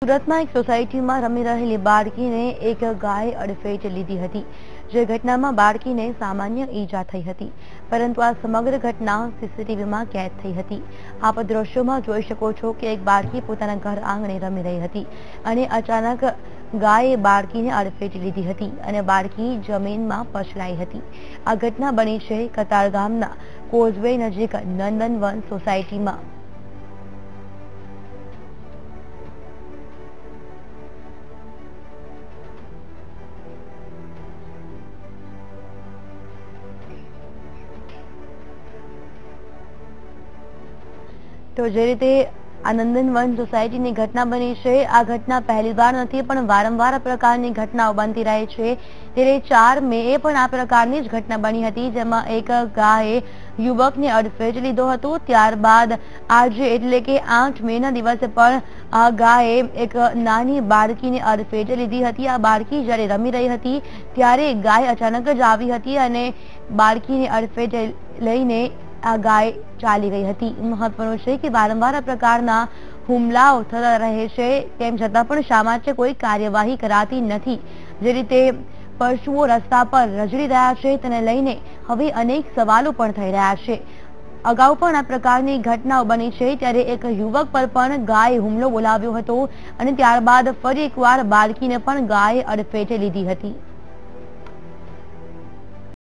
સુરતમાં એક સોસાયટીમાં રમી રહેલી બાળકીને એક ગાય અડફેટે લીધી હતી, જે ઘટનામાં બાળકીને સામાન્ય ઈજા થઈ હતી, પરંતુ આ સમગ્ર ઘટના સીસીટીવીમાં કેદ થઈ હતી। આપ દ્રશ્યોમાં જોઈ શકો છો કે એક બાળકી પોતાના ઘર આંગણે રમી રહી હતી અને અચાનક ગાયે બાળકીને અડફેટે લીધી હતી અને બાળકી જમીનમાં પછડાઈ હતી। આ ઘટના બની છે કતાર ગામના કોઝવે નજીક નંદનવન સોસાયટીમાં। તો જે રીતે આ નંદનવન સોસાયટીની ઘટના બની છે, આ ઘટના પહેલીવાર નથી પણ વારંવાર આ પ્રકારની ઘટનાઓ બનતી રહે છે। ત્યારે 4 મેએ પણ આ પ્રકારની જ ઘટના બની હતી, જેમાં એક ગાયે યુવકને અડફેટે લીધો હતો। ત્યારબાદ આજે એટલે કે 8 મેના દિવસે પણ આ ગાયે એક નાની બાળકીને અડફેટે લીધી હતી। આ બાળકી જ્યારે રમી રહી હતી ત્યારે ગાય અચાનક જ આવી હતી અને બાળકીને અડફેટે લઈને આ ગાય ચાલી ગઈ હતી। મહત્વનું છે કે વારંવાર આ પ્રકારના હુમલાઓ થતા રહે છે, તેમ છતાં પણ શા માટે કોઈ કાર્યવાહી કરાતી નથી। જે રીતે પશુઓ રસ્તા પર રઝળી રહ્યા છે તેને લઈને હવે અનેક સવાલો પણ થઈ રહ્યા છે। અગાઉ પણ આ પ્રકારની ઘટનાઓ બની છે, ત્યારે એક યુવક પર પણ ગાયે હુમલો બોલાવ્યો હતો અને ત્યારબાદ ફરી એકવાર બાળકીને પણ ગાયે અડફેટે લીધી હતી।